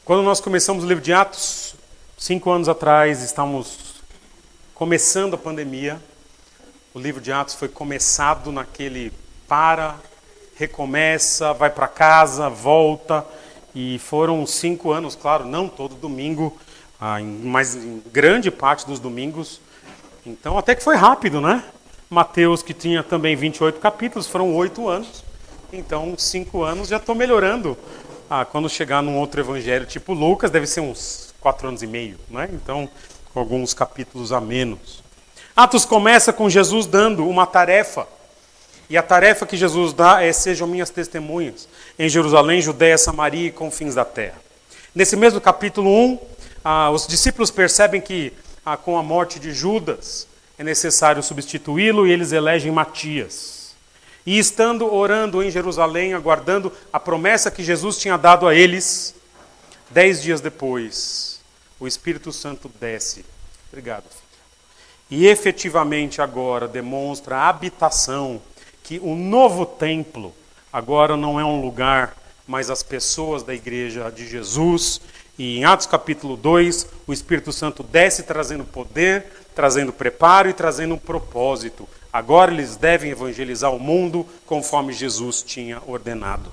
Quando nós começamos o livro de Atos, 5 anos atrás, estamos começando a pandemia. O livro de Atos foi começado naquele recomeça, vai para casa, volta. E foram 5 anos, claro, não todo domingo, mas em grande parte dos domingos. Então até que foi rápido, né? Mateus, que tinha também 28 capítulos, foram 8 anos. Então 5 anos já estou melhorando. Quando chegar num outro evangelho tipo Lucas, deve ser uns 4 anos e meio, né? Então, com alguns capítulos a menos. Atos começa com Jesus dando uma tarefa. E a tarefa que Jesus dá é: sejam minhas testemunhas em Jerusalém, Judeia, Samaria e confins da terra. Nesse mesmo capítulo 1, os discípulos percebem que com a morte de Judas é necessário substituí-lo e eles elegem Matias. E estando orando em Jerusalém, aguardando a promessa que Jesus tinha dado a eles, 10 dias depois, o Espírito Santo desce. Obrigado, filho. E efetivamente agora demonstra a habitação, que o novo templo agora não é um lugar, mas as pessoas da igreja de Jesus. E em Atos capítulo 2, o Espírito Santo desce trazendo poder, trazendo preparo e trazendo um propósito. Agora eles devem evangelizar o mundo conforme Jesus tinha ordenado.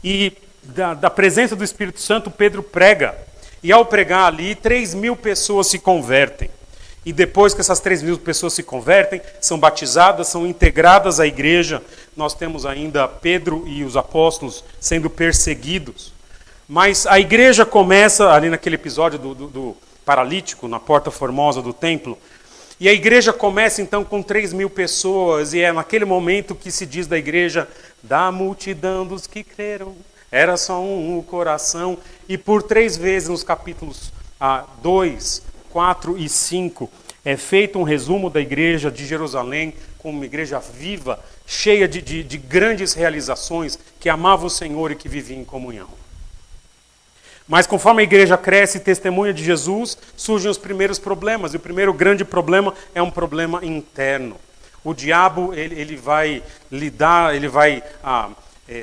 E da presença do Espírito Santo, Pedro prega. E ao pregar ali, 3.000 pessoas se convertem. E depois que essas 3.000 pessoas se convertem, são batizadas, são integradas à igreja, nós temos ainda Pedro e os apóstolos sendo perseguidos. Mas a igreja começa, ali naquele episódio do paralítico, na porta formosa do templo, e a igreja começa então com 3.000 pessoas, e é naquele momento que se diz da igreja: da multidão dos que creram, era só um coração. E por 3 vezes nos capítulos 2, 4 e 5, é feito um resumo da igreja de Jerusalém como uma igreja viva, cheia de grandes realizações, que amava o Senhor e que vivia em comunhão. Mas conforme a igreja cresce e testemunha de Jesus, surgem os primeiros problemas. E o primeiro grande problema é um problema interno. O diabo ele vai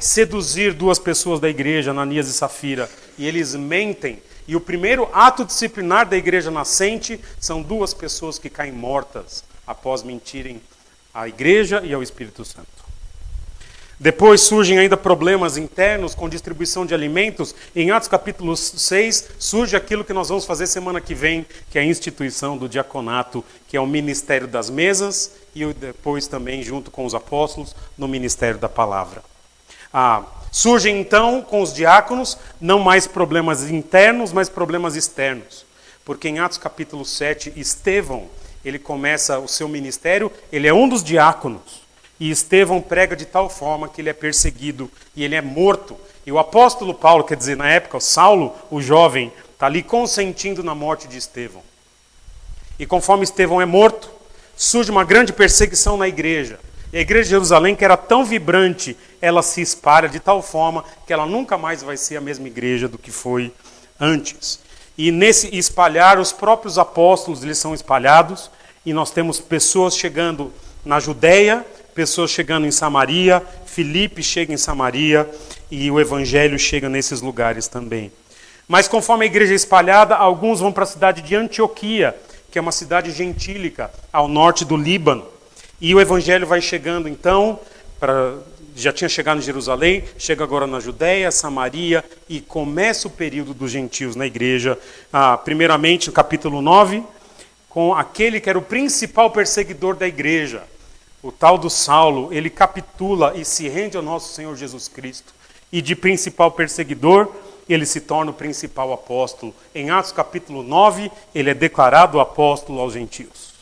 seduzir 2 pessoas da igreja, Ananias e Safira, e eles mentem. E o primeiro ato disciplinar da igreja nascente são 2 pessoas que caem mortas após mentirem à igreja e ao Espírito Santo. Depois surgem ainda problemas internos com distribuição de alimentos. Em Atos capítulo 6 surge aquilo que nós vamos fazer semana que vem, que é a instituição do diaconato, que é o ministério das mesas, e depois também, junto com os apóstolos, no ministério da palavra. Surgem então com os diáconos não mais problemas internos, mas problemas externos. Porque em Atos capítulo 7, Estevão, ele começa o seu ministério, ele é um dos diáconos. E Estevão prega de tal forma que ele é perseguido e ele é morto. E o apóstolo Paulo, quer dizer, na época, Saulo, o jovem, está ali consentindo na morte de Estevão. E conforme Estevão é morto, surge uma grande perseguição na igreja. E a igreja de Jerusalém, que era tão vibrante, ela se espalha de tal forma que ela nunca mais vai ser a mesma igreja do que foi antes. E nesse espalhar, os próprios apóstolos eles são espalhados, e nós temos pessoas chegando na Judeia, pessoas chegando em Samaria, Filipe chega em Samaria, e o evangelho chega nesses lugares também. Mas conforme a igreja é espalhada, alguns vão para a cidade de Antioquia, que é uma cidade gentílica, ao norte do Líbano. E o evangelho vai chegando então, já tinha chegado em Jerusalém, chega agora na Judeia, Samaria, e começa o período dos gentios na igreja, primeiramente no capítulo 9, com aquele que era o principal perseguidor da igreja, o tal do Saulo. Ele capitula e se rende ao nosso Senhor Jesus Cristo. E de principal perseguidor, ele se torna o principal apóstolo. Em Atos capítulo 9, ele é declarado apóstolo aos gentios.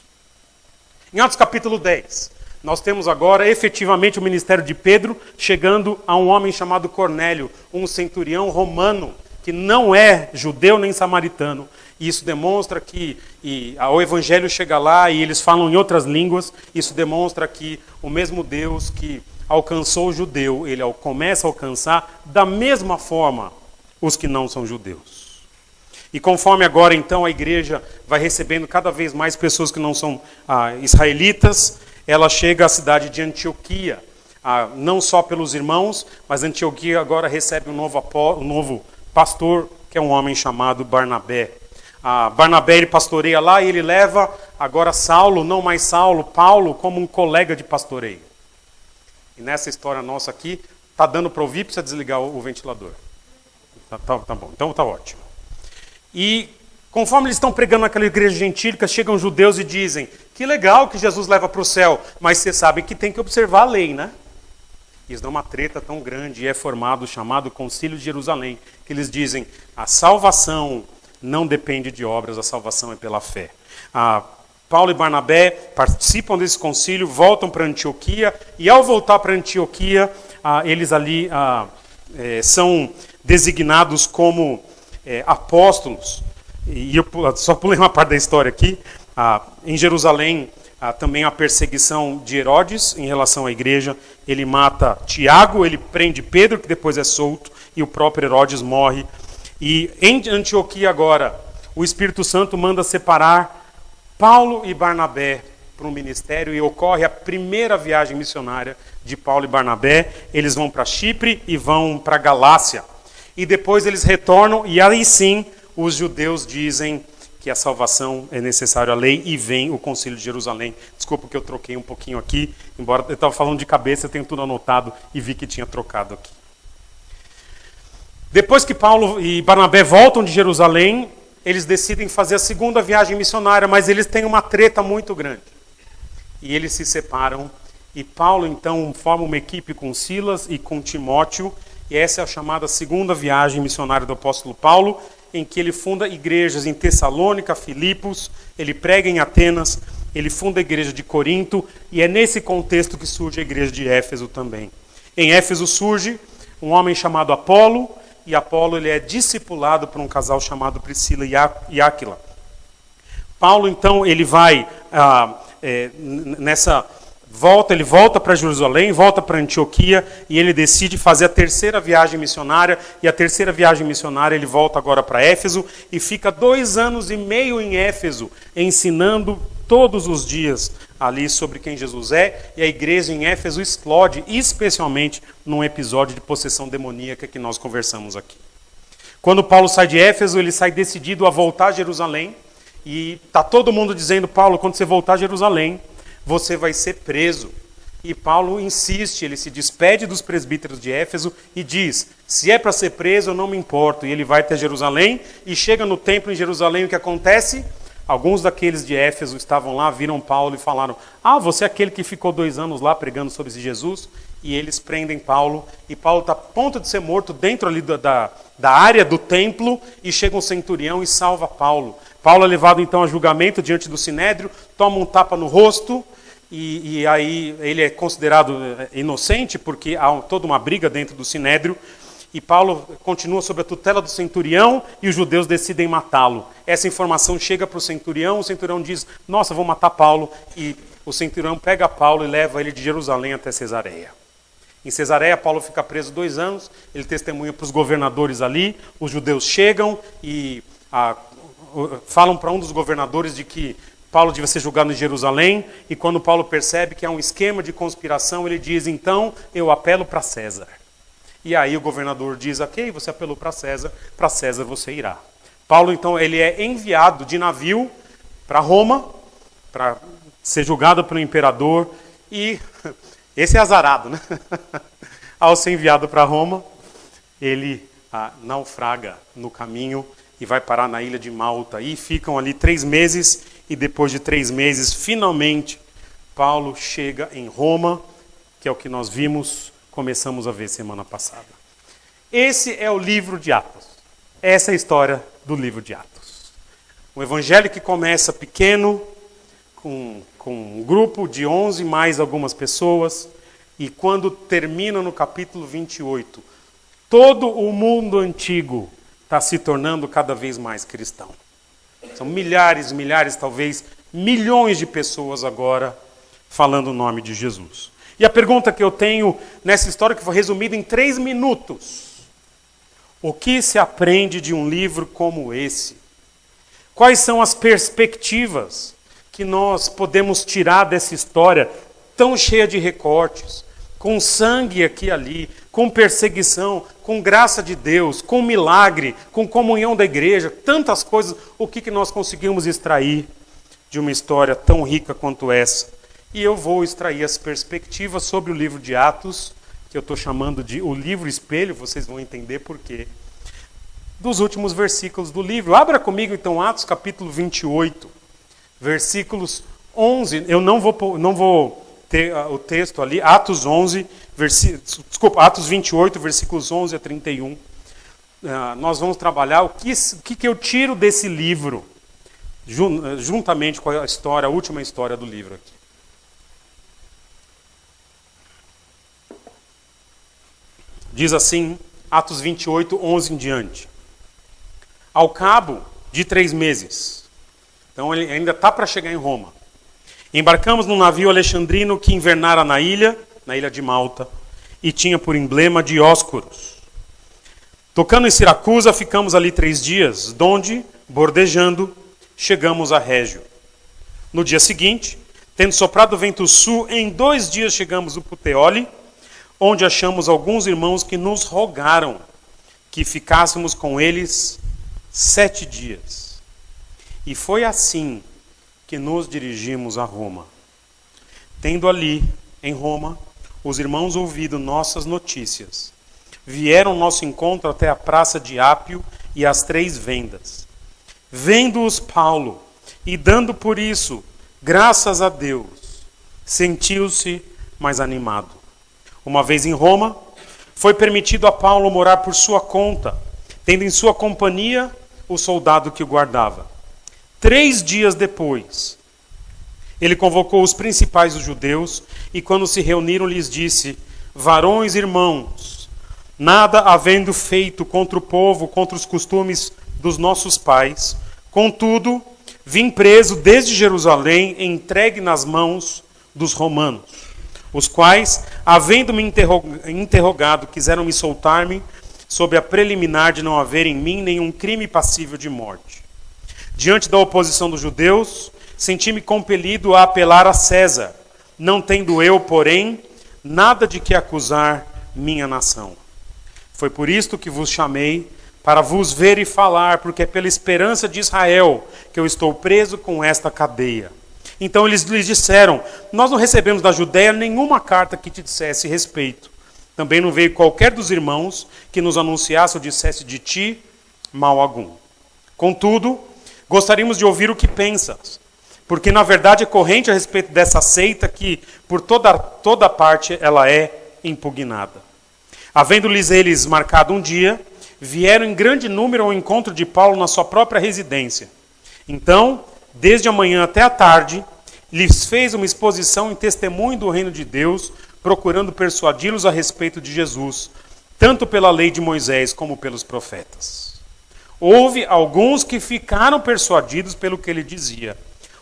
Em Atos capítulo 10, nós temos agora efetivamente o ministério de Pedro, chegando a um homem chamado Cornélio, um centurião romano, que não é judeu nem samaritano. E isso demonstra que o evangelho chega lá e eles falam em outras línguas. Isso demonstra que o mesmo Deus que alcançou o judeu, ele começa a alcançar da mesma forma os que não são judeus. E conforme agora então a igreja vai recebendo cada vez mais pessoas que não são israelitas, ela chega à cidade de Antioquia, não só pelos irmãos, mas Antioquia agora recebe um novo pastor que é um homem chamado Barnabé. Barnabé ele pastoreia lá e ele leva agora Saulo, não mais Saulo, Paulo, como um colega de pastoreio. E nessa história nossa aqui, tá dando para ouvir, precisa desligar o ventilador. Tá bom, então tá ótimo. E conforme eles estão pregando naquela igreja gentílica, chegam judeus e dizem, que legal que Jesus leva para o céu, mas vocês sabem que tem que observar a lei, né? E eles dão uma treta tão grande e é formado o chamado Concílio de Jerusalém, que eles dizem, a salvação não depende de obras, a salvação é pela fé. Paulo e Barnabé participam desse concílio, voltam para Antioquia, e ao voltar para Antioquia, eles ali são designados como apóstolos. E eu só pulei uma parte da história aqui. Em Jerusalém, também há perseguição de Herodes em relação à igreja. Ele mata Tiago, ele prende Pedro, que depois é solto, e o próprio Herodes morre. E em Antioquia agora, o Espírito Santo manda separar Paulo e Barnabé para um ministério e ocorre a primeira viagem missionária de Paulo e Barnabé. Eles vão para Chipre e vão para Galácia. E depois eles retornam e aí sim os judeus dizem que a salvação é necessária à lei e vem o Concílio de Jerusalém. Desculpa que eu troquei um pouquinho aqui, embora eu estava falando de cabeça, eu tenho tudo anotado e vi que tinha trocado aqui. Depois que Paulo e Barnabé voltam de Jerusalém, eles decidem fazer a segunda viagem missionária, mas eles têm uma treta muito grande. E eles se separam, e Paulo então forma uma equipe com Silas e com Timóteo, e essa é a chamada segunda viagem missionária do apóstolo Paulo, em que ele funda igrejas em Tessalônica, Filipos, ele prega em Atenas, ele funda a igreja de Corinto, e é nesse contexto que surge a igreja de Éfeso também. Em Éfeso surge um homem chamado Apolo, e Apolo ele é discipulado por um casal chamado Priscila e Áquila. Paulo então ele vai ele volta para Jerusalém, volta para Antioquia e ele decide fazer a terceira viagem missionária. E a terceira viagem missionária ele volta agora para Éfeso e fica 2 anos e meio em Éfeso, ensinando todos os dias ali sobre quem Jesus é. E a igreja em Éfeso explode, especialmente num episódio de possessão demoníaca que nós conversamos aqui. Quando Paulo sai de Éfeso, ele sai decidido a voltar a Jerusalém. E está todo mundo dizendo, Paulo, quando você voltar a Jerusalém, você vai ser preso. E Paulo insiste, ele se despede dos presbíteros de Éfeso e diz, se é para ser preso, eu não me importo. E ele vai até Jerusalém e chega no templo em Jerusalém, o que acontece? Alguns daqueles de Éfeso estavam lá, viram Paulo e falaram, você é aquele que ficou 2 anos lá pregando sobre esse Jesus? E eles prendem Paulo, e Paulo está a ponto de ser morto dentro ali da área do templo, e chega um centurião e salva Paulo. Paulo é levado então a julgamento diante do Sinédrio, toma um tapa no rosto, e aí ele é considerado inocente, porque há toda uma briga dentro do Sinédrio, e Paulo continua sob a tutela do centurião, e os judeus decidem matá-lo. Essa informação chega para o centurião diz, nossa, vou matar Paulo, e o centurião pega Paulo e leva ele de Jerusalém até Cesareia. Em Cesareia, Paulo fica preso 2 anos, ele testemunha para os governadores ali, os judeus chegam e falam para um dos governadores de que Paulo devia ser julgado em Jerusalém, e quando Paulo percebe que há um esquema de conspiração, ele diz, então eu apelo para César. E aí o governador diz, ok, você apelou para César você irá. Paulo então ele é enviado de navio para Roma, para ser julgado pelo imperador, e esse é azarado, né? Ao ser enviado para Roma, ele naufraga no caminho e vai parar na ilha de Malta. E ficam ali 3 meses, e depois de 3 meses, finalmente, Paulo chega em Roma, que é o que nós começamos a ver semana passada. Esse é o livro de Atos. Essa é a história do livro de Atos. Um evangelho que começa pequeno, com um grupo de 11 mais algumas pessoas, e quando termina no capítulo 28, todo o mundo antigo está se tornando cada vez mais cristão. São milhares, talvez milhões de pessoas agora falando o nome de Jesus. E a pergunta que eu tenho nessa história, que foi resumida em 3 minutos. O que se aprende de um livro como esse? Quais são as perspectivas que nós podemos tirar dessa história tão cheia de recortes, com sangue aqui e ali, com perseguição, com graça de Deus, com milagre, com comunhão da igreja, tantas coisas. O que nós conseguimos extrair de uma história tão rica quanto essa? E eu vou extrair as perspectivas sobre o livro de Atos, que eu estou chamando de o livro espelho, vocês vão entender por quê, dos últimos versículos do livro. Abra comigo então Atos capítulo 28, versículos 11, eu não vou ter o texto ali, Atos 28, versículos 11 a 31. Nós vamos trabalhar o que eu tiro desse livro, juntamente com a história, a última história do livro aqui. Diz assim, Atos 28, 11 em diante. Ao cabo de 3 meses, então ele ainda está para chegar em Roma, embarcamos num navio alexandrino que invernara na ilha de Malta, e tinha por emblema Dióscuros. Tocando em Siracusa, ficamos ali 3 dias, donde, bordejando, chegamos a Régio. No dia seguinte, tendo soprado o vento sul, em 2 dias chegamos a Puteoli, onde achamos alguns irmãos que nos rogaram que ficássemos com eles 7 dias. E foi assim que nos dirigimos a Roma. Tendo ali, em Roma, os irmãos ouvido nossas notícias, vieram ao nosso encontro até a praça de Ápio e as 3 vendas. Vendo-os Paulo, e dando por isso graças a Deus, sentiu-se mais animado. Uma vez em Roma, foi permitido a Paulo morar por sua conta, tendo em sua companhia o soldado que o guardava. 3 dias depois, ele convocou os principais dos judeus e, quando se reuniram, lhes disse: varões irmãos, nada havendo feito contra o povo, contra os costumes dos nossos pais, contudo, vim preso desde Jerusalém, entregue nas mãos dos romanos, os quais, havendo-me interrogado, quiseram me soltar-me, sob a preliminar de não haver em mim nenhum crime passível de morte. Diante da oposição dos judeus, senti-me compelido a apelar a César, não tendo eu, porém, nada de que acusar minha nação. Foi por isto que vos chamei, para vos ver e falar, porque é pela esperança de Israel que eu estou preso com esta cadeia. Então eles lhes disseram: nós não recebemos da Judéia nenhuma carta que te dissesse respeito. Também não veio qualquer dos irmãos que nos anunciasse ou dissesse de ti mal algum. Contudo, gostaríamos de ouvir o que pensas, porque na verdade é corrente a respeito dessa seita que por toda parte ela é impugnada. Havendo-lhes eles marcado um dia, vieram em grande número ao encontro de Paulo na sua própria residência. Então, desde a manhã até a tarde, lhes fez uma exposição em testemunho do reino de Deus, procurando persuadi-los a respeito de Jesus, tanto pela lei de Moisés como pelos profetas. Houve alguns que ficaram persuadidos pelo que ele dizia,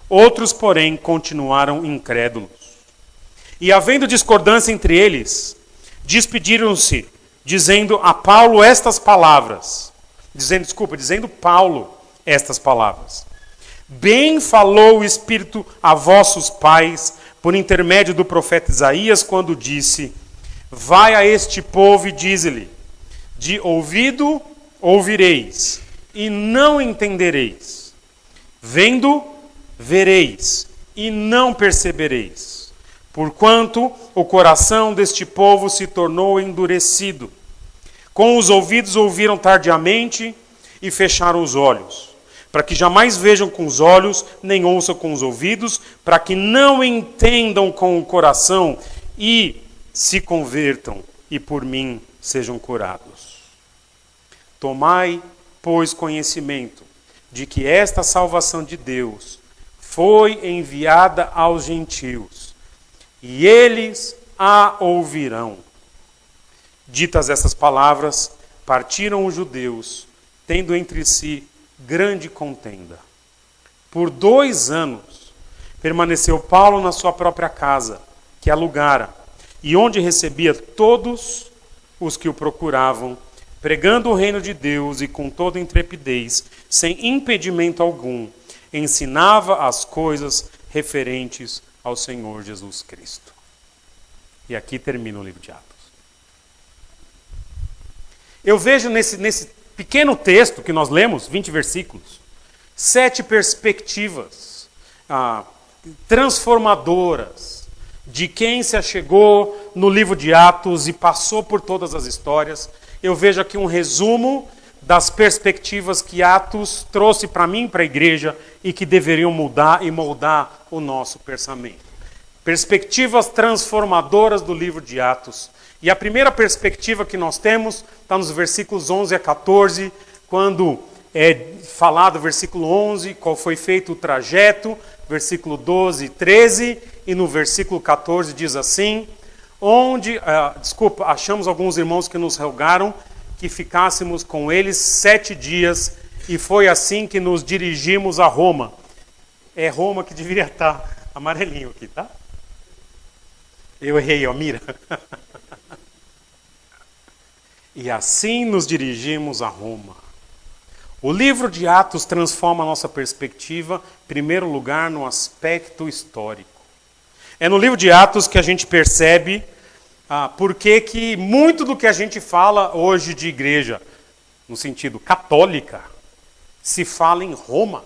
outros, porém, continuaram incrédulos. E havendo discordância entre eles, despediram-se, dizendo a Paulo estas palavras. Dizendo Paulo estas palavras. Bem falou o Espírito a vossos pais, por intermédio do profeta Isaías, quando disse: vai a este povo e dize-lhe, de ouvido ouvireis, e não entendereis. Vendo, vereis, e não percebereis. Porquanto o coração deste povo se tornou endurecido. Com os ouvidos ouviram tardiamente e fecharam os olhos, para que jamais vejam com os olhos, nem ouçam com os ouvidos, para que não entendam com o coração e se convertam e por mim sejam curados. Tomai, pois, conhecimento de que esta salvação de Deus foi enviada aos gentios, e eles a ouvirão. Ditas essas palavras, partiram os judeus, tendo entre si grande contenda. Por 2 anos permaneceu Paulo na sua própria casa, que alugara, e onde recebia todos os que o procuravam, pregando o reino de Deus e com toda intrepidez, sem impedimento algum, ensinava as coisas referentes ao Senhor Jesus Cristo. E aqui termina o livro de Atos. Eu vejo nesse pequeno texto que nós lemos, 20 versículos, 7 perspectivas transformadoras de quem se achegou no livro de Atos e passou por todas as histórias. Eu vejo aqui um resumo das perspectivas que Atos trouxe para mim e para a igreja e que deveriam mudar e moldar o nosso pensamento. Perspectivas transformadoras do livro de Atos. E a primeira perspectiva que nós temos está nos versículos 11 a 14, quando é falado, versículo 11, qual foi feito o trajeto, versículo 12 e 13, e no versículo 14 diz assim, achamos alguns irmãos que nos rogaram que ficássemos com eles 7 dias, e foi assim que nos dirigimos a Roma. É Roma que deveria estar amarelinho aqui, tá? Eu errei, ó, mira. E assim nos dirigimos a Roma. O livro de Atos transforma a nossa perspectiva, em primeiro lugar, no aspecto histórico. É no livro de Atos que a gente percebe porque que muito do que a gente fala hoje de igreja, no sentido católica, se fala em Roma.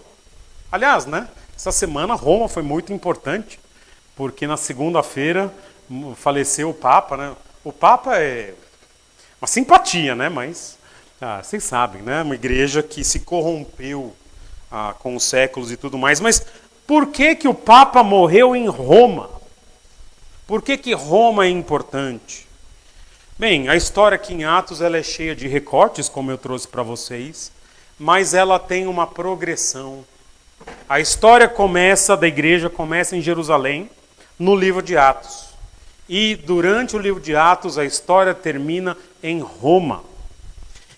Aliás, né, essa semana Roma foi muito importante, porque na segunda-feira faleceu o Papa, né? O Papa é uma simpatia, né? Mas vocês sabem, né? Uma igreja que se corrompeu com os séculos e tudo mais. Mas por que que o Papa morreu em Roma? Por que que Roma é importante? Bem, a história aqui em Atos ela é cheia de recortes, como eu trouxe para vocês, mas ela tem uma progressão. A história da igreja começa em Jerusalém, no livro de Atos. E durante o livro de Atos, a história termina em Roma.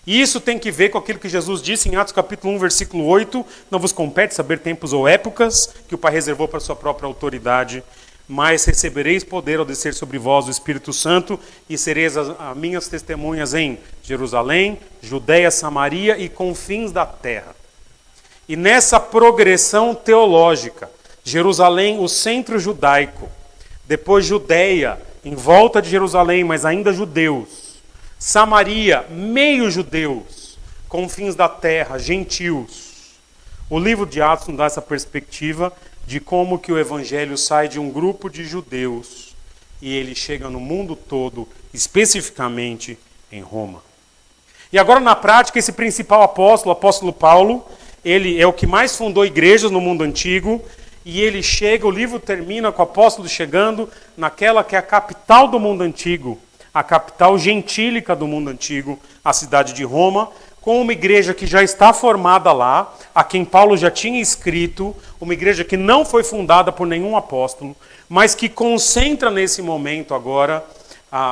E isso tem que ver com aquilo que Jesus disse em Atos capítulo 1, versículo 8, não vos compete saber tempos ou épocas que o Pai reservou para a sua própria autoridade, mas recebereis poder ao descer sobre vós o Espírito Santo e sereis as minhas testemunhas em Jerusalém, Judeia, Samaria e confins da terra. E nessa progressão teológica, Jerusalém, o centro judaico, depois Judeia, em volta de Jerusalém, mas ainda judeus, Samaria, meio judeus, confins da terra, gentios. O livro de Atos nos dá essa perspectiva de como que o evangelho sai de um grupo de judeus e ele chega no mundo todo, especificamente em Roma. E agora na prática, esse principal apóstolo, o apóstolo Paulo, ele é o que mais fundou igrejas no mundo antigo, e ele chega, o livro termina com o apóstolo chegando naquela que é a capital do mundo antigo, a capital gentílica do mundo antigo, a cidade de Roma, com uma igreja que já está formada lá, a quem Paulo já tinha escrito, uma igreja que não foi fundada por nenhum apóstolo, mas que concentra nesse momento agora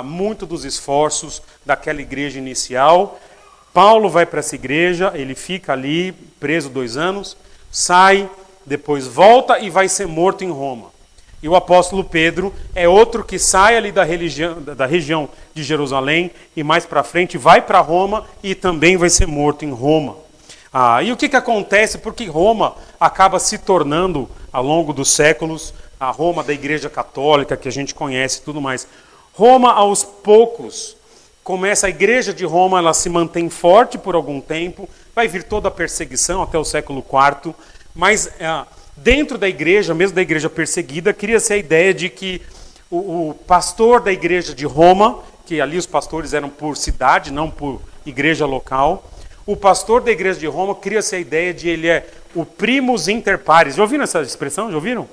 muito dos esforços daquela igreja inicial. Paulo vai para essa igreja, ele fica ali preso 2 anos, sai, depois volta e vai ser morto em Roma. E o apóstolo Pedro é outro que sai ali da região de Jerusalém e mais para frente vai para Roma e também vai ser morto em Roma. E o que acontece? Porque Roma acaba se tornando, ao longo dos séculos, a Roma da Igreja Católica, que a gente conhece e tudo mais. Roma, aos poucos, a Igreja de Roma, ela se mantém forte por algum tempo, vai vir toda a perseguição até o século IV, mas dentro da igreja, mesmo da igreja perseguida, cria-se a ideia de que o pastor da igreja de Roma, que ali os pastores eram por cidade, não por igreja local, o pastor da igreja de Roma, cria-se a ideia de ele é o primus inter pares. Já ouviram essa expressão? Já ouviram?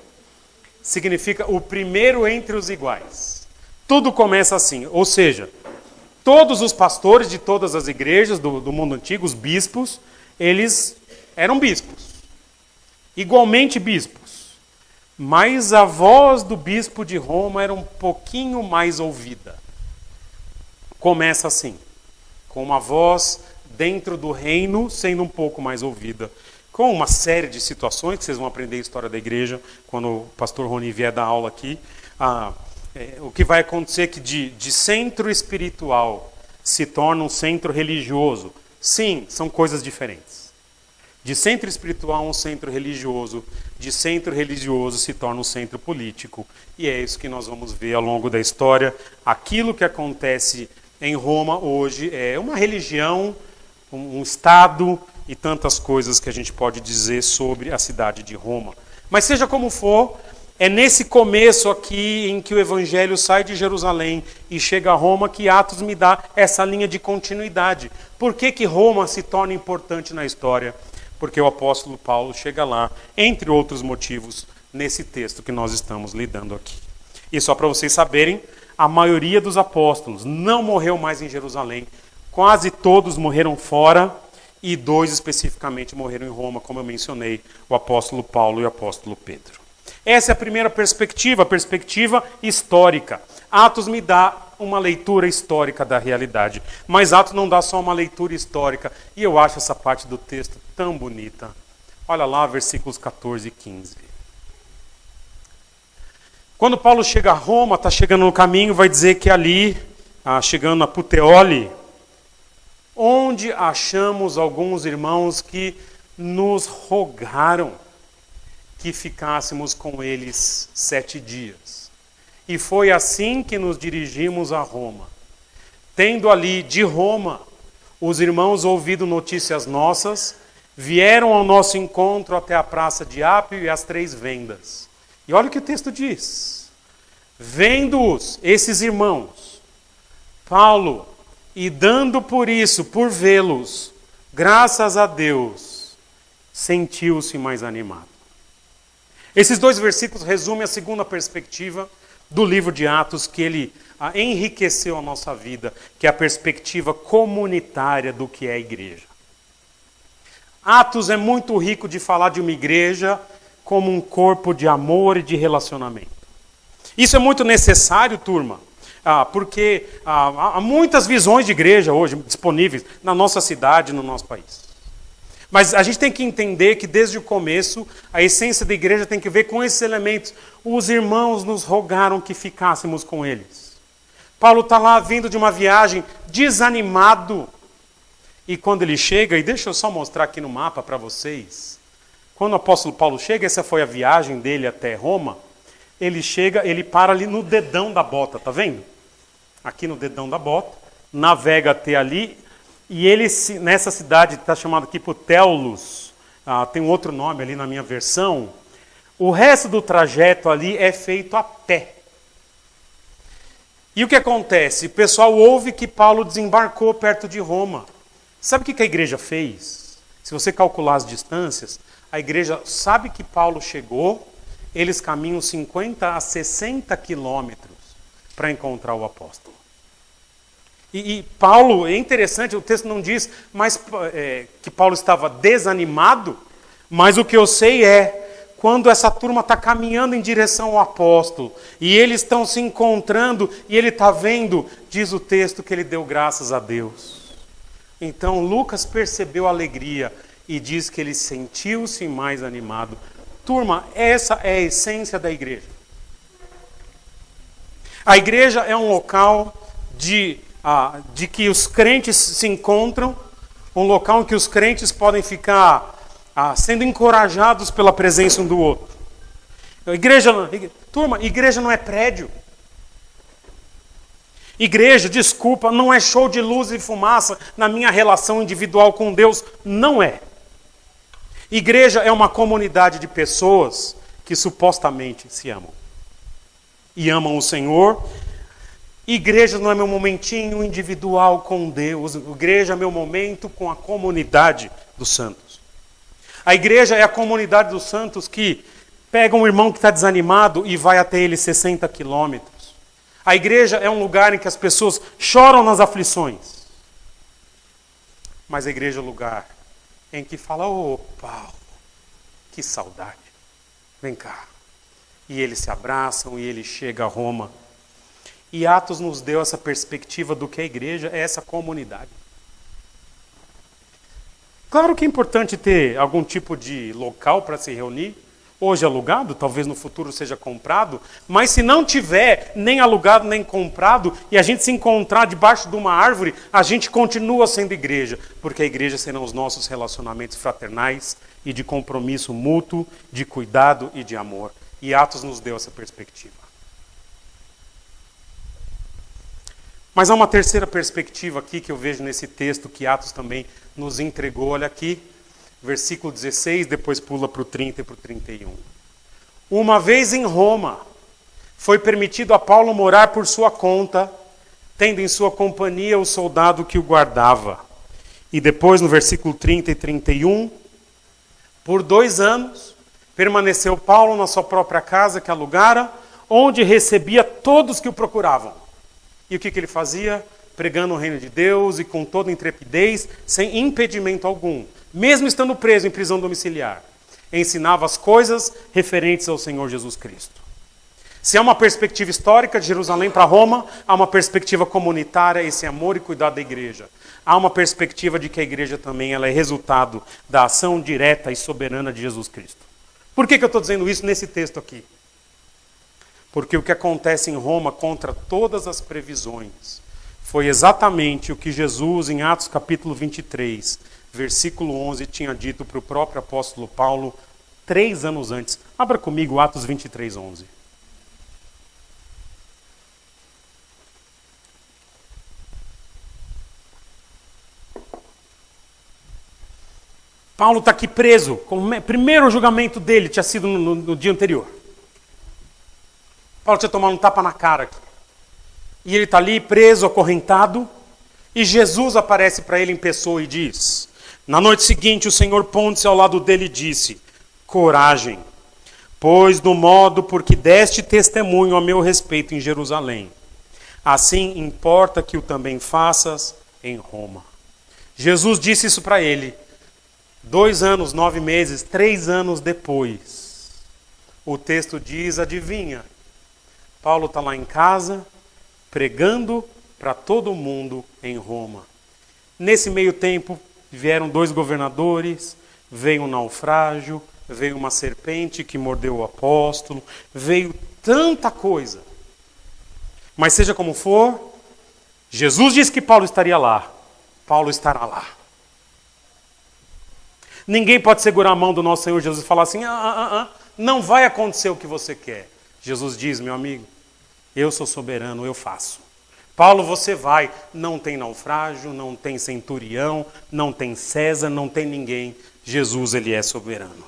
Significa o primeiro entre os iguais. Tudo começa assim, ou seja, todos os pastores de todas as igrejas do mundo antigo, os bispos, eles eram bispos. Igualmente bispos, mas a voz do bispo de Roma era um pouquinho mais ouvida. Começa assim, com uma voz dentro do reino sendo um pouco mais ouvida, com uma série de situações que vocês vão aprender a história da igreja quando o pastor Rony vier dar aula aqui. O que vai acontecer é que de centro espiritual se torna um centro religioso. Sim, são coisas diferentes. De centro espiritual a um centro religioso, de centro religioso se torna um centro político. E é isso que nós vamos ver ao longo da história. Aquilo que acontece em Roma hoje é uma religião, um estado e tantas coisas que a gente pode dizer sobre a cidade de Roma. Mas seja como for, é nesse começo aqui em que o evangelho sai de Jerusalém e chega a Roma que Atos me dá essa linha de continuidade. Por que Roma se torna importante na história? Porque o apóstolo Paulo chega lá, entre outros motivos, nesse texto que nós estamos lidando aqui. E só para vocês saberem, a maioria dos apóstolos não morreu mais em Jerusalém. Quase todos morreram fora e 2 especificamente morreram em Roma, como eu mencionei, o apóstolo Paulo e o apóstolo Pedro. Essa é a primeira perspectiva, a perspectiva histórica. Atos me dá uma leitura histórica da realidade, mas Atos não dá só uma leitura histórica, e eu acho essa parte do texto tão bonita. Olha lá, versículos 14 e 15. Quando Paulo chega a Roma, está chegando no caminho, vai dizer que ali, chegando a Puteoli, onde achamos alguns irmãos que nos rogaram que ficássemos com eles 7 dias. E foi assim que nos dirigimos a Roma. Tendo ali de Roma os irmãos ouvido notícias nossas, vieram ao nosso encontro até a praça de Ápio e as 3 vendas. E olha o que o texto diz. Vendo-os, esses irmãos, Paulo, e dando por isso, por vê-los, graças a Deus, sentiu-se mais animado. Esses 2 versículos resumem a segunda perspectiva do livro de Atos, que ele enriqueceu a nossa vida, que é a perspectiva comunitária do que é a igreja. Atos é muito rico de falar de uma igreja como um corpo de amor e de relacionamento. Isso é muito necessário, turma, porque há muitas visões de igreja hoje disponíveis na nossa cidade, no nosso país. Mas a gente tem que entender que desde o começo, a essência da igreja tem que ver com esses elementos. Os irmãos nos rogaram que ficássemos com eles. Paulo está lá vindo de uma viagem desanimado. E quando ele chega, e deixa eu só mostrar aqui no mapa para vocês. Quando o apóstolo Paulo chega, essa foi a viagem dele até Roma. Ele chega, ele para ali no dedão da bota, tá vendo? Aqui no dedão da bota, navega até ali. E ele, nessa cidade, está chamado aqui Puteolus, tem um outro nome ali na minha versão. O resto do trajeto ali é feito a pé. E o que acontece? O pessoal ouve que Paulo desembarcou perto de Roma. Sabe o que a igreja fez? Se você calcular as distâncias, a igreja sabe que Paulo chegou, eles caminham 50 a 60 quilômetros para encontrar o apóstolo. E Paulo, é interessante, o texto não diz que Paulo estava desanimado, mas o que eu sei é, quando essa turma está caminhando em direção ao apóstolo, e eles estão se encontrando, e ele está vendo, diz o texto que ele deu graças a Deus. Então Lucas percebeu a alegria, e diz que ele sentiu-se mais animado. Turma, essa é a essência da igreja. A igreja é um local de que os crentes se encontram, um local em que os crentes podem ficar sendo encorajados pela presença um do outro. Igreja não é prédio. Igreja, desculpa, não é show de luz e fumaça na minha relação individual com Deus. Não é. Igreja é uma comunidade de pessoas que supostamente se amam. E amam o Senhor. Igreja não é meu momentinho individual com Deus. Igreja é meu momento com a comunidade dos santos. A igreja é a comunidade dos santos que pega um irmão que está desanimado e vai até ele 60 quilômetros. A igreja é um lugar em que as pessoas choram nas aflições. Mas a igreja é o lugar em que fala, ô Paulo, que saudade. Vem cá. E eles se abraçam e ele chega a Roma. E Atos nos deu essa perspectiva do que a igreja é essa comunidade. Claro que é importante ter algum tipo de local para se reunir. Hoje alugado, talvez no futuro seja comprado. Mas se não tiver nem alugado nem comprado, e a gente se encontrar debaixo de uma árvore, a gente continua sendo igreja. Porque a igreja serão os nossos relacionamentos fraternais e de compromisso mútuo, de cuidado e de amor. E Atos nos deu essa perspectiva. Mas há uma terceira perspectiva aqui que eu vejo nesse texto que Atos também nos entregou. Olha aqui, versículo 16, depois pula para o 30 e para o 31. Uma vez em Roma, foi permitido a Paulo morar por sua conta, tendo em sua companhia o soldado que o guardava. E depois, no versículo 30 e 31, por 2 anos, permaneceu Paulo na sua própria casa que alugara, onde recebia todos que o procuravam. E o que ele fazia? Pregando o reino de Deus e com toda intrepidez, sem impedimento algum, mesmo estando preso em prisão domiciliar. Ensinava as coisas referentes ao Senhor Jesus Cristo. Se há uma perspectiva histórica de Jerusalém para Roma, há uma perspectiva comunitária, esse amor e cuidado da igreja. Há uma perspectiva de que a igreja também ela é resultado da ação direta e soberana de Jesus Cristo. Por que eu estou dizendo isso nesse texto aqui? Porque o que acontece em Roma contra todas as previsões foi exatamente o que Jesus, em Atos capítulo 23, versículo 11, tinha dito para o próprio apóstolo Paulo 3 anos antes. Abra comigo Atos 23, 11. Paulo está aqui preso. O primeiro julgamento dele tinha sido no dia anterior. Paulo tinha tomado um tapa na cara aqui. E ele está ali preso, acorrentado. E Jesus aparece para ele em pessoa e diz: na noite seguinte o Senhor pondo-se ao lado dele disse: coragem, pois do modo por que deste testemunho a meu respeito em Jerusalém, assim importa que o também faças em Roma. Jesus disse isso para ele 2 anos, 9 meses, 3 anos depois. O texto diz, adivinha? Paulo está lá em casa, pregando para todo mundo em Roma. Nesse meio tempo, vieram 2 governadores, veio um naufrágio, veio uma serpente que mordeu o apóstolo, veio tanta coisa. Mas seja como for, Jesus disse que Paulo estaria lá. Paulo estará lá. Ninguém pode segurar a mão do nosso Senhor Jesus e falar assim, não vai acontecer o que você quer. Jesus diz, meu amigo, eu sou soberano, eu faço. Paulo, você vai. Não tem naufrágio, não tem centurião, não tem César, não tem ninguém. Jesus, ele é soberano.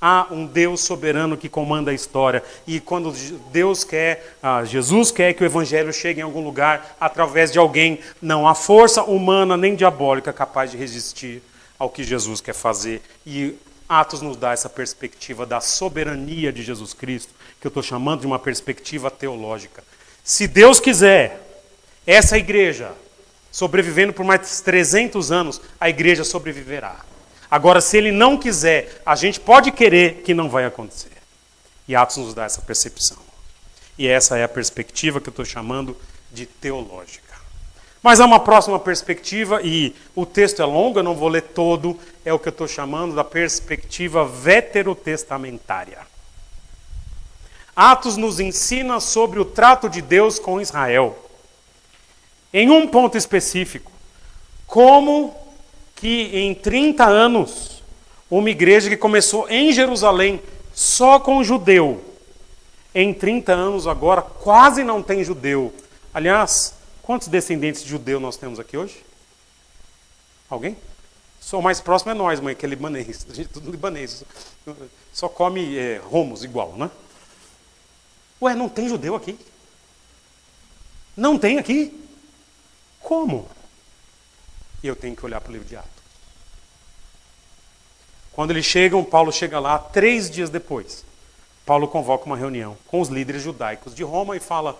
Há um Deus soberano que comanda a história. E quando Jesus quer que o evangelho chegue em algum lugar através de alguém, não há força humana nem diabólica capaz de resistir ao que Jesus quer fazer. E Atos nos dá essa perspectiva da soberania de Jesus Cristo, que eu estou chamando de uma perspectiva teológica. Se Deus quiser, essa igreja, sobrevivendo por mais 300 anos, a igreja sobreviverá. Agora, se Ele não quiser, a gente pode querer que não vai acontecer. E Atos nos dá essa percepção. E essa é a perspectiva que eu estou chamando de teológica. Mas há uma próxima perspectiva, e o texto é longo, eu não vou ler todo, é o que eu estou chamando da perspectiva veterotestamentária. Atos nos ensina sobre o trato de Deus com Israel. Em um ponto específico, como que em 30 anos, uma igreja que começou em Jerusalém só com judeu, em 30 anos agora quase não tem judeu. Aliás, quantos descendentes de judeu nós temos aqui hoje? Alguém? Só o mais próximo é nós, mãe, que é libanês. A gente é tudo libanês. Só come hummus igual, né? Ué, não tem judeu aqui? Não tem aqui? Como? E eu tenho que olhar para o livro de Atos. Quando eles chegam, Paulo chega lá 3 dias depois. Paulo convoca uma reunião com os líderes judaicos de Roma e fala,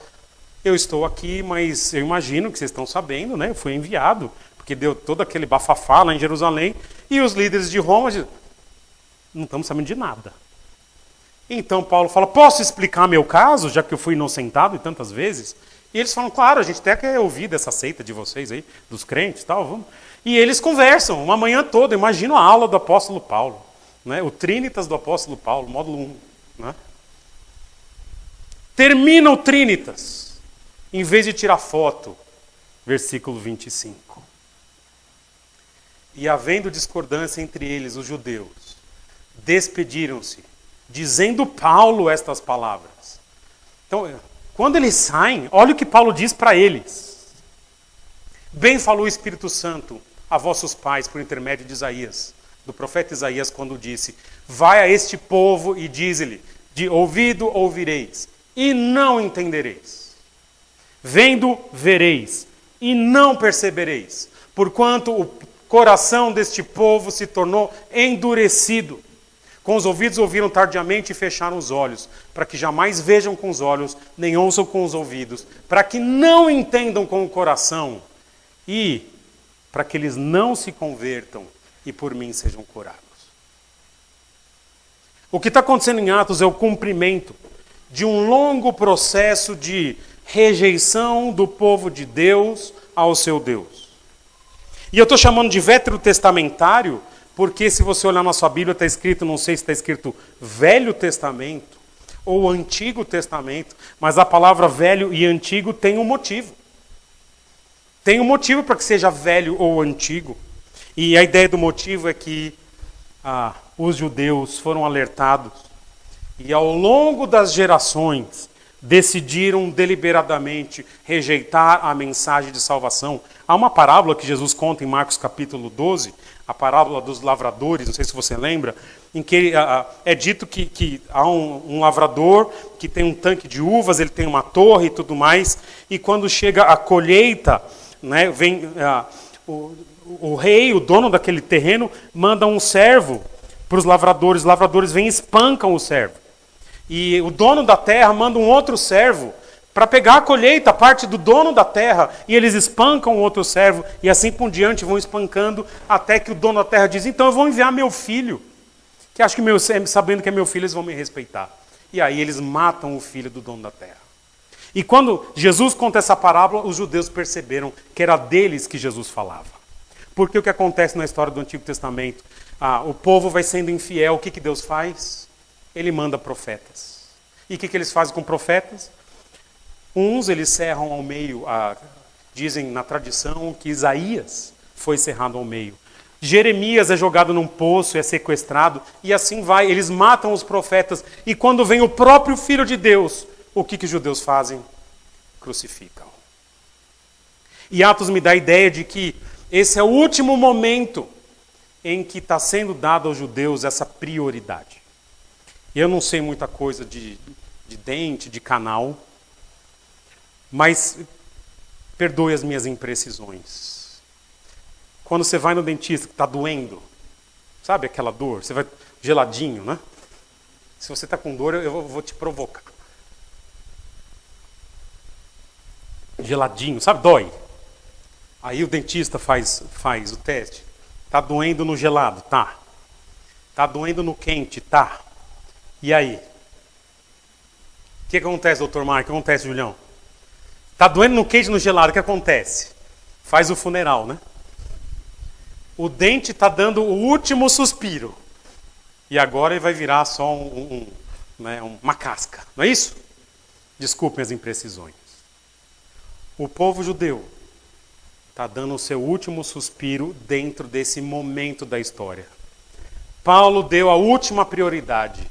eu estou aqui, mas eu imagino que vocês estão sabendo, né? Eu fui enviado, porque deu todo aquele bafafá lá em Jerusalém, e os líderes de Roma dizem, não estamos sabendo de nada. Então Paulo fala, posso explicar meu caso, já que eu fui inocentado tantas vezes? E eles falam, claro, a gente até quer ouvir dessa seita de vocês aí, dos crentes e tal, vamos. E eles conversam uma manhã toda, imagina a aula do apóstolo Paulo, né? O Trinitas do apóstolo Paulo, módulo 1. Né? Termina o Trinitas, em vez de tirar foto, versículo 25. E havendo discordância entre eles, os judeus, despediram-se, dizendo Paulo estas palavras. Então, Quando eles saem, olha o que Paulo diz para eles. Bem falou o Espírito Santo a vossos pais por intermédio de Isaías, do profeta Isaías, quando disse: vai a este povo e dize-lhe, de ouvido ouvireis, e não entendereis. Vendo, vereis, e não percebereis, porquanto o coração deste povo se tornou endurecido. Com os ouvidos ouviram tardiamente e fecharam os olhos, para que jamais vejam com os olhos, nem ouçam com os ouvidos, para que não entendam com o coração, e para que eles não se convertam e por mim sejam curados. O que está acontecendo em Atos é o cumprimento de um longo processo de rejeição do povo de Deus ao seu Deus. E eu estou chamando de veterotestamentário, porque se você olhar na sua Bíblia está escrito, não sei se está escrito Velho Testamento ou Antigo Testamento, mas a palavra velho e antigo tem um motivo. Tem um motivo para que seja velho ou antigo. E a ideia do motivo é que os judeus foram alertados e ao longo das gerações decidiram deliberadamente rejeitar a mensagem de salvação. Há uma parábola que Jesus conta em Marcos capítulo 12, a parábola dos lavradores, não sei se você lembra, em que é dito que há um lavrador que tem um tanque de uvas, ele tem uma torre e tudo mais, e quando chega a colheita, né, vem o rei, o dono daquele terreno, manda um servo para os lavradores vêm e espancam o servo. E o dono da terra manda um outro servo para pegar a colheita, a parte do dono da terra, e eles espancam o outro servo, e assim por diante vão espancando, até que o dono da terra diz: então eu vou enviar meu filho, que acho que sabendo que é meu filho, eles vão me respeitar. E aí eles matam o filho do dono da terra. E quando Jesus conta essa parábola, os judeus perceberam que era deles que Jesus falava. Porque o que acontece na história do Antigo Testamento? O povo vai sendo infiel, o que Deus faz? Ele manda profetas. E o que eles fazem com profetas? Uns eles serram ao meio, dizem na tradição que Isaías foi serrado ao meio. Jeremias é jogado num poço, é sequestrado, e assim vai. Eles matam os profetas, e quando vem o próprio Filho de Deus, o que os judeus fazem? Crucificam. E Atos me dá a ideia de que esse é o último momento em que está sendo dado aos judeus essa prioridade. Eu não sei muita coisa de dente, de canal, mas perdoe as minhas imprecisões. Quando você vai no dentista que está doendo, sabe aquela dor? Você vai geladinho, né? Se você está com dor, eu vou te provocar. Geladinho, sabe? Dói. Aí o dentista faz o teste. Tá doendo no gelado? Tá. Tá doendo no quente? Tá. E aí? O que acontece, doutor Marco? O que acontece, Julião? Tá doendo no quente e no gelado, o que acontece? Faz o funeral, né? O dente está dando o último suspiro. E agora ele vai virar só uma casca. Não é isso? Desculpem as imprecisões. O povo judeu está dando o seu último suspiro dentro desse momento da história. Paulo deu a última prioridade.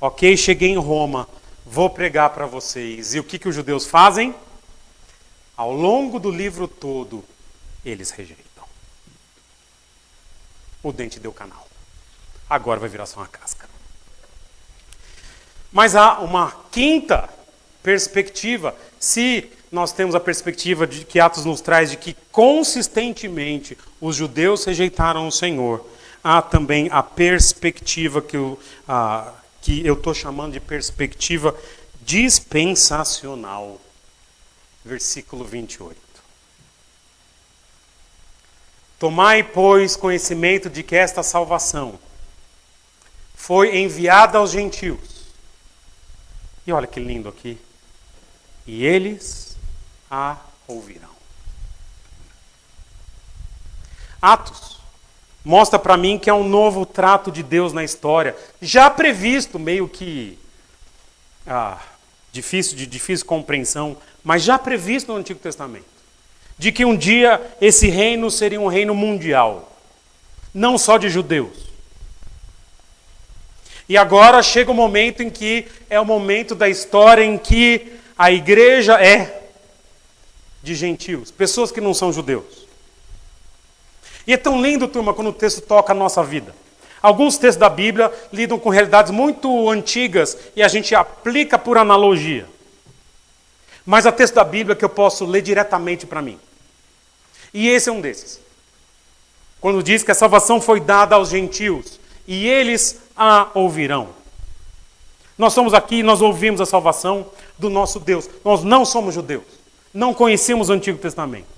Ok, cheguei em Roma, vou pregar para vocês. E o que os judeus fazem? Ao longo do livro todo, eles rejeitam. O dente deu canal. Agora vai virar só uma casca. Mas há uma quinta perspectiva. Se nós temos a perspectiva de que Atos nos traz de que consistentemente os judeus rejeitaram o Senhor, há também a perspectiva que eu estou chamando de perspectiva dispensacional. Versículo 28. Tomai, pois, conhecimento de que esta salvação foi enviada aos gentios. E olha que lindo aqui. E eles a ouvirão. Atos mostra para mim que é um novo trato de Deus na história, já previsto, meio que de difícil compreensão, mas já previsto no Antigo Testamento, de que um dia esse reino seria um reino mundial, não só de judeus. E agora chega o momento em que é o momento da história em que a igreja é de gentios, pessoas que não são judeus. E é tão lindo, turma, quando o texto toca a nossa vida. Alguns textos da Bíblia lidam com realidades muito antigas e a gente aplica por analogia. Mas há texto da Bíblia que eu posso ler diretamente para mim. E esse é um desses. Quando diz que a salvação foi dada aos gentios e eles a ouvirão. Nós somos aqui e nós ouvimos a salvação do nosso Deus. Nós não somos judeus. Não conhecemos o Antigo Testamento.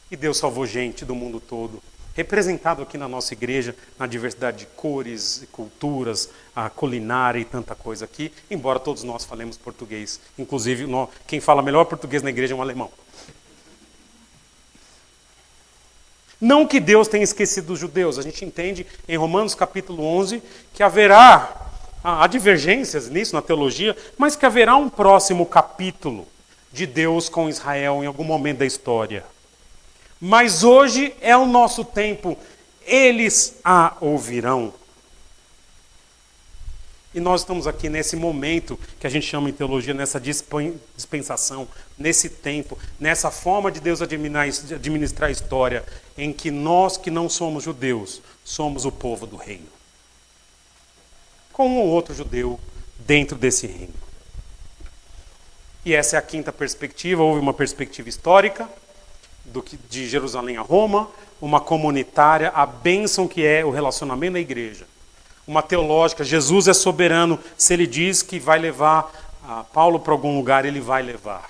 E Deus salvou gente do mundo todo, representado aqui na nossa igreja, na diversidade de cores, culturas, a culinária e tanta coisa aqui, embora todos nós falemos português. Inclusive, quem fala melhor português na igreja é um alemão. Não que Deus tenha esquecido dos judeus. A gente entende em Romanos capítulo 11 que há divergências nisso na teologia, mas que haverá um próximo capítulo de Deus com Israel em algum momento da história. Mas hoje é o nosso tempo, eles a ouvirão. E nós estamos aqui nesse momento que a gente chama em teologia, nessa dispensação, nesse tempo, nessa forma de Deus administrar a história, em que nós que não somos judeus, somos o povo do reino. Com um ou outro judeu dentro desse reino. E essa é a quinta perspectiva, houve uma perspectiva histórica, de Jerusalém a Roma, uma comunitária, a bênção que é o relacionamento da igreja. Uma teológica, Jesus é soberano, se ele diz que vai levar Paulo para algum lugar, ele vai levar.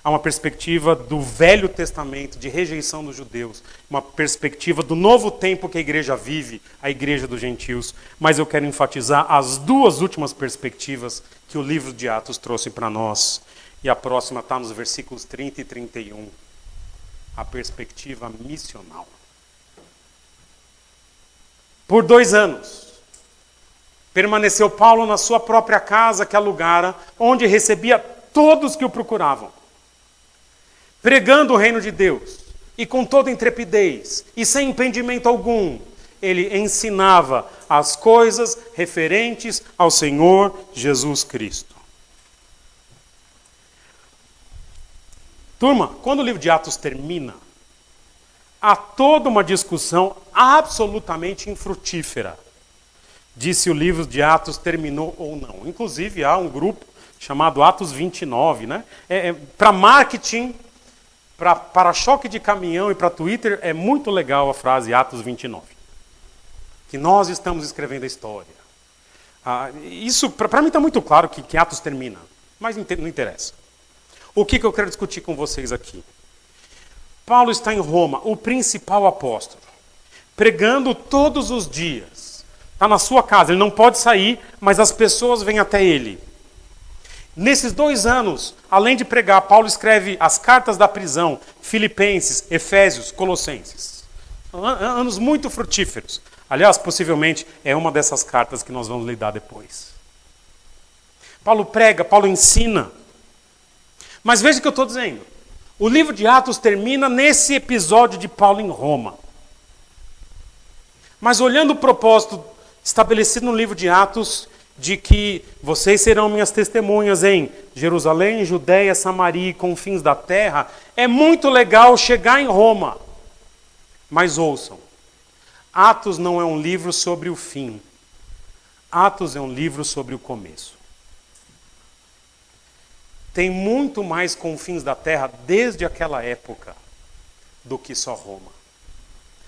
Há uma perspectiva do Velho Testamento, de rejeição dos judeus, uma perspectiva do novo tempo que a igreja vive, a igreja dos gentios. Mas eu quero enfatizar as duas últimas perspectivas que o livro de Atos trouxe para nós. E a próxima está nos versículos 30 e 31. A perspectiva missional. Por 2 anos, permaneceu Paulo na sua própria casa que alugara, onde recebia todos que o procuravam, pregando o reino de Deus, e com toda intrepidez, e sem impedimento algum, ele ensinava as coisas referentes ao Senhor Jesus Cristo. Turma, quando o livro de Atos termina, há toda uma discussão absolutamente infrutífera de se o livro de Atos terminou ou não. Inclusive, há um grupo chamado Atos 29, né? Para marketing, para para-choque de caminhão e para Twitter, é muito legal a frase Atos 29. Que nós estamos escrevendo a história. Isso, para mim, está muito claro que Atos termina, mas não interessa. O que eu quero discutir com vocês aqui? Paulo está em Roma, o principal apóstolo, pregando todos os dias. Está na sua casa, ele não pode sair, mas as pessoas vêm até ele. Nesses 2 anos, além de pregar, Paulo escreve as cartas da prisão, Filipenses, Efésios, Colossenses. Anos muito frutíferos. Aliás, possivelmente é uma dessas cartas que nós vamos lidar depois. Paulo prega, Paulo ensina. Mas veja o que eu estou dizendo. O livro de Atos termina nesse episódio de Paulo em Roma. Mas olhando o propósito estabelecido no livro de Atos, de que vocês serão minhas testemunhas em Jerusalém, Judéia, Samaria e confins da terra, é muito legal chegar em Roma. Mas ouçam, Atos não é um livro sobre o fim. Atos é um livro sobre o começo. Tem muito mais confins da terra desde aquela época do que só Roma.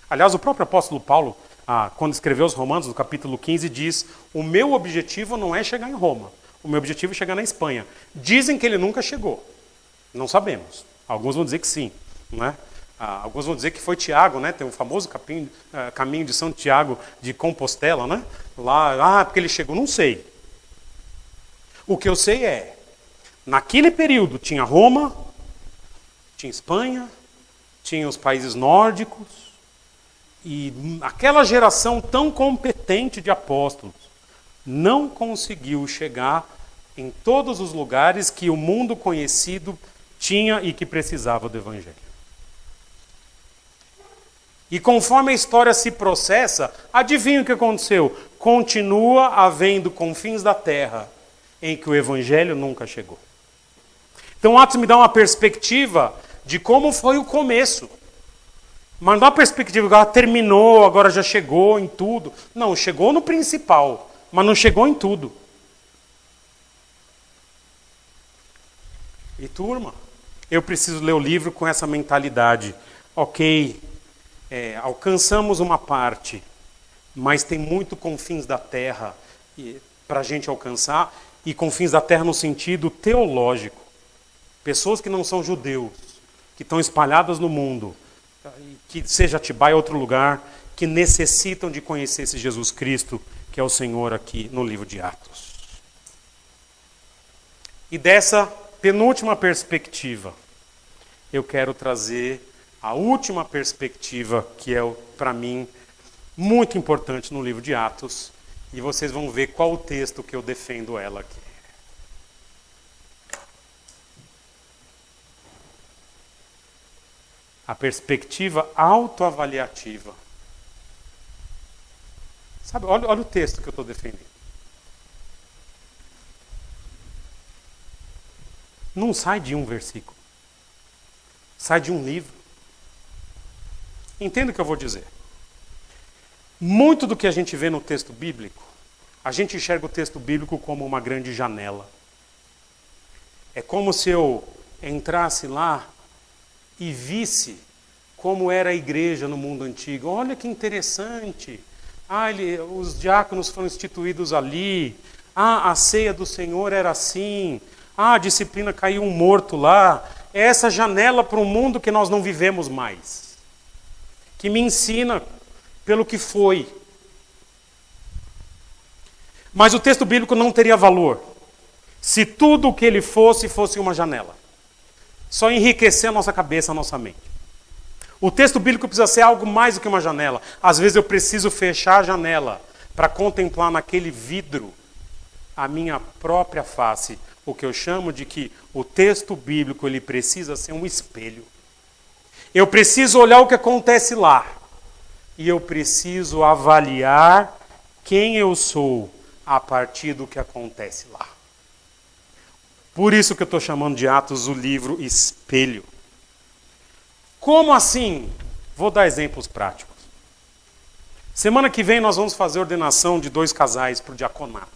Aliás, o próprio apóstolo Paulo, quando escreveu os Romanos, no capítulo 15, diz: o meu objetivo não é chegar em Roma, o meu objetivo é chegar na Espanha. Dizem que ele nunca chegou, não sabemos. Alguns vão dizer que sim, né? Alguns vão dizer que foi Tiago, né? Tem o famoso caminho de São Tiago de Compostela, né? Lá, porque ele chegou, não sei. O que eu sei é, naquele período tinha Roma, tinha Espanha, tinha os países nórdicos, e aquela geração tão competente de apóstolos não conseguiu chegar em todos os lugares que o mundo conhecido tinha e que precisava do Evangelho. E conforme a história se processa, adivinha o que aconteceu? Continua havendo confins da terra em que o evangelho nunca chegou. Então Atos me dá uma perspectiva de como foi o começo. Mas não é uma perspectiva que ela terminou, agora já chegou em tudo. Não, chegou no principal, mas não chegou em tudo. E turma, eu preciso ler o livro com essa mentalidade. Ok, alcançamos uma parte, mas tem muito confins da terra para a gente alcançar, e confins da terra no sentido teológico. Pessoas que não são judeus, que estão espalhadas no mundo, que seja Atibaia ou outro lugar, que necessitam de conhecer esse Jesus Cristo, que é o Senhor aqui no livro de Atos. E dessa penúltima perspectiva, eu quero trazer a última perspectiva, que é, para mim, muito importante no livro de Atos, e vocês vão ver qual o texto que eu defendo ela aqui. A perspectiva autoavaliativa. Sabe, olha o texto que eu estou defendendo. Não sai de um versículo. Sai de um livro. Entenda o que eu vou dizer. Muito do que a gente vê no texto bíblico, a gente enxerga o texto bíblico como uma grande janela. É como se eu entrasse lá e visse como era a igreja no mundo antigo. Olha que interessante. Os diáconos foram instituídos ali. A ceia do Senhor era assim. A disciplina caiu um morto lá. É essa janela para um mundo que nós não vivemos mais. Que me ensina pelo que foi. Mas o texto bíblico não teria valor se tudo o que ele fosse uma janela. Só enriquecer a nossa cabeça, a nossa mente. O texto bíblico precisa ser algo mais do que uma janela. Às vezes eu preciso fechar a janela para contemplar naquele vidro a minha própria face. O que eu chamo de que o texto bíblico ele precisa ser um espelho. Eu preciso olhar o que acontece lá. E eu preciso avaliar quem eu sou a partir do que acontece lá. Por isso que eu estou chamando de Atos o livro espelho. Como assim? Vou dar exemplos práticos. Semana que vem nós vamos fazer ordenação de 2 casais para o diaconato.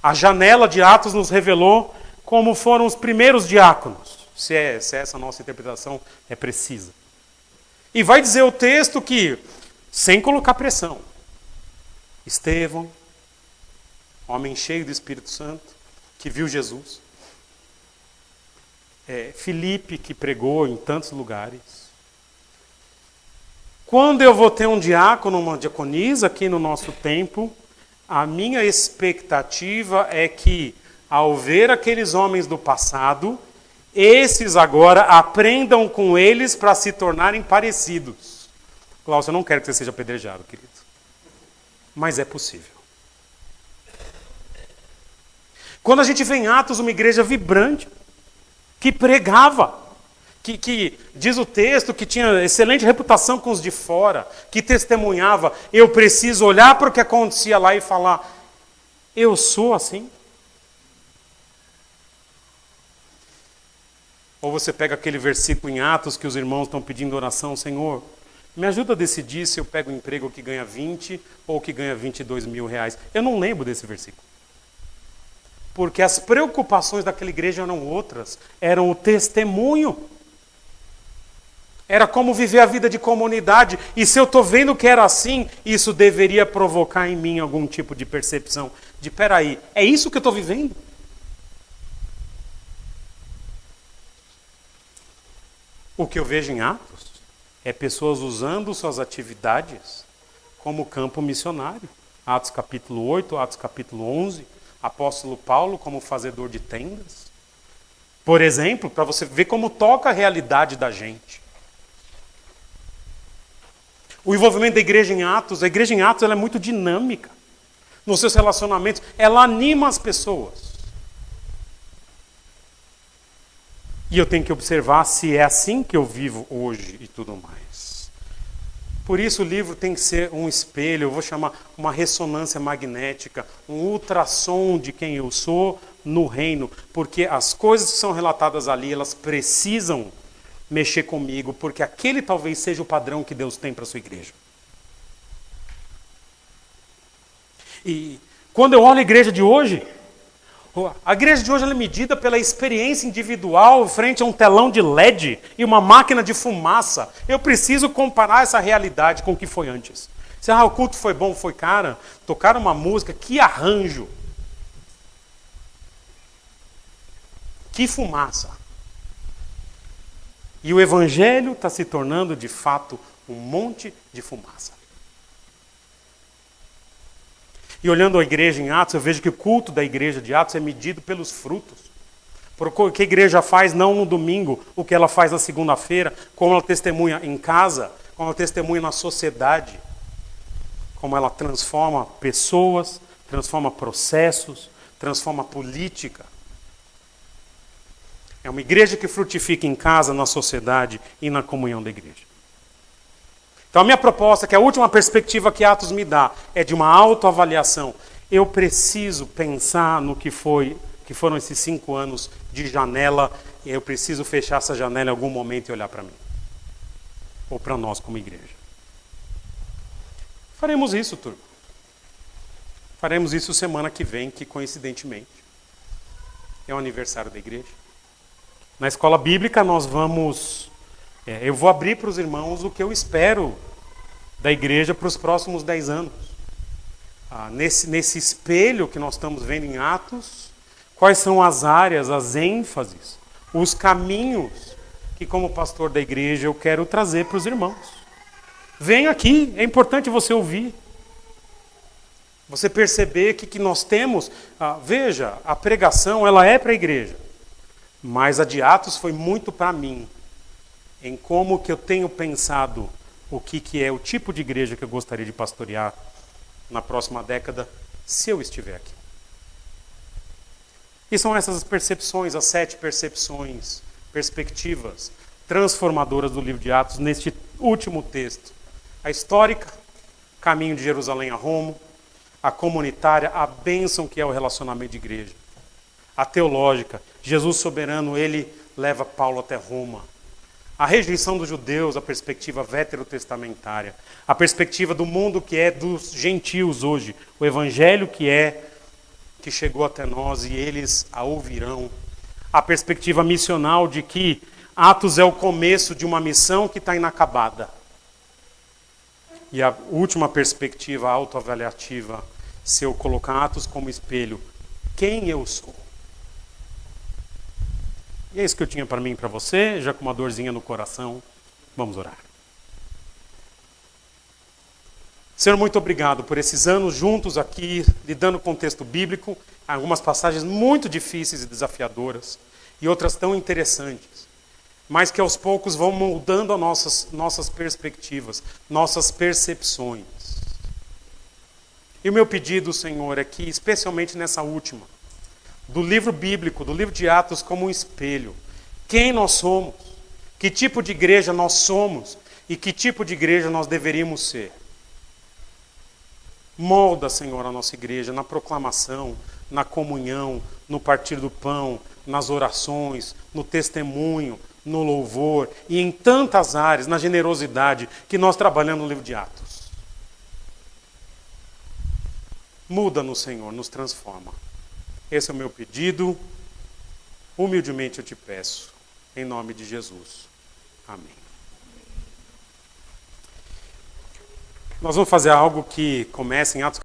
A janela de Atos nos revelou como foram os primeiros diáconos, se essa nossa interpretação é precisa. E vai dizer o texto que, sem colocar pressão, Estevão, homem cheio do Espírito Santo, que viu Jesus. Filipe, que pregou em tantos lugares. Quando eu vou ter um diácono, uma diaconisa aqui no nosso tempo, a minha expectativa é que, ao ver aqueles homens do passado, esses agora aprendam com eles para se tornarem parecidos. Cláudio, eu não quero que você seja apedrejado, querido. Mas é possível. Quando a gente vê em Atos uma igreja vibrante, que pregava, que diz o texto, que tinha excelente reputação com os de fora, que testemunhava, eu preciso olhar para o que acontecia lá e falar, eu sou assim? Ou você pega aquele versículo em Atos que os irmãos estão pedindo oração, Senhor, me ajuda a decidir se eu pego um emprego que ganha 20 ou que ganha 22 mil reais. Eu não lembro desse versículo. Porque as preocupações daquela igreja eram outras. Eram o testemunho. Era como viver a vida de comunidade. E se eu estou vendo que era assim, isso deveria provocar em mim algum tipo de percepção. De, peraí, é isso que eu estou vivendo? O que eu vejo em Atos é pessoas usando suas atividades como campo missionário. Atos capítulo 8, Atos capítulo 11... Apóstolo Paulo como fazedor de tendas. Por exemplo, para você ver como toca a realidade da gente. O envolvimento da igreja em Atos, a igreja em Atos ela é muito dinâmica. Nos seus relacionamentos, ela anima as pessoas. E eu tenho que observar se é assim que eu vivo hoje e tudo mais. Por isso o livro tem que ser um espelho, eu vou chamar uma ressonância magnética, um ultrassom de quem eu sou no reino. Porque as coisas que são relatadas ali, elas precisam mexer comigo, porque aquele talvez seja o padrão que Deus tem para a sua igreja. E quando eu olho a igreja de hoje, a igreja de hoje ela é medida pela experiência individual frente a um telão de LED e uma máquina de fumaça. Eu preciso comparar essa realidade com o que foi antes. Se o culto foi bom, foi cara, tocaram uma música, que arranjo. Que fumaça. E o evangelho está se tornando de fato um monte de fumaça. E olhando a igreja em Atos, eu vejo que o culto da igreja de Atos é medido pelos frutos. Porque o que a igreja faz não no domingo, o que ela faz na segunda-feira, como ela testemunha em casa, como ela testemunha na sociedade, como ela transforma pessoas, transforma processos, transforma política. É uma igreja que frutifica em casa, na sociedade e na comunhão da igreja. Então a minha proposta, que é a última perspectiva que Atos me dá, é de uma autoavaliação. Eu preciso pensar no que foram esses 5 anos de janela, e eu preciso fechar essa janela em algum momento e olhar para mim. Ou para nós como igreja. Faremos isso, turma. Faremos isso semana que vem, que coincidentemente é o aniversário da igreja. Na escola bíblica nós vamos... eu vou abrir para os irmãos o que eu espero da igreja para os próximos 10 anos. Nesse espelho que nós estamos vendo em Atos, quais são as áreas, as ênfases, os caminhos que como pastor da igreja eu quero trazer para os irmãos. Venha aqui, é importante você ouvir. Você perceber que nós temos... veja, a pregação ela é para a igreja, mas a de Atos foi muito para mim. Em como que eu tenho pensado o que é o tipo de igreja que eu gostaria de pastorear na próxima década, se eu estiver aqui. E são essas percepções, as 7 percepções, perspectivas transformadoras do livro de Atos, neste último texto. A histórica, caminho de Jerusalém a Roma, a comunitária, a bênção que é o relacionamento de igreja. A teológica, Jesus soberano, ele leva Paulo até Roma. A rejeição dos judeus, a perspectiva veterotestamentária, a perspectiva do mundo que é dos gentios hoje, o evangelho que chegou até nós e eles a ouvirão, a perspectiva missional de que Atos é o começo de uma missão que está inacabada. E a última perspectiva autoavaliativa, se eu colocar Atos como espelho, quem eu sou? E é isso que eu tinha para mim e para você, já com uma dorzinha no coração. Vamos orar. Senhor, muito obrigado por esses anos juntos aqui, lidando com o texto bíblico, algumas passagens muito difíceis e desafiadoras, e outras tão interessantes, mas que aos poucos vão moldando as nossas perspectivas, nossas percepções. E o meu pedido, Senhor, é que, especialmente nessa última, do livro bíblico, do livro de Atos como um espelho. Quem nós somos, que tipo de igreja nós somos e que tipo de igreja nós deveríamos ser. Molda, Senhor, a nossa igreja na proclamação, na comunhão, no partir do pão, nas orações, no testemunho, no louvor e em tantas áreas, na generosidade que nós trabalhamos no livro de Atos. Muda-nos, Senhor, nos transforma. Esse é o meu pedido. Humildemente eu te peço. Em nome de Jesus. Amém. Nós vamos fazer algo que começa em Atos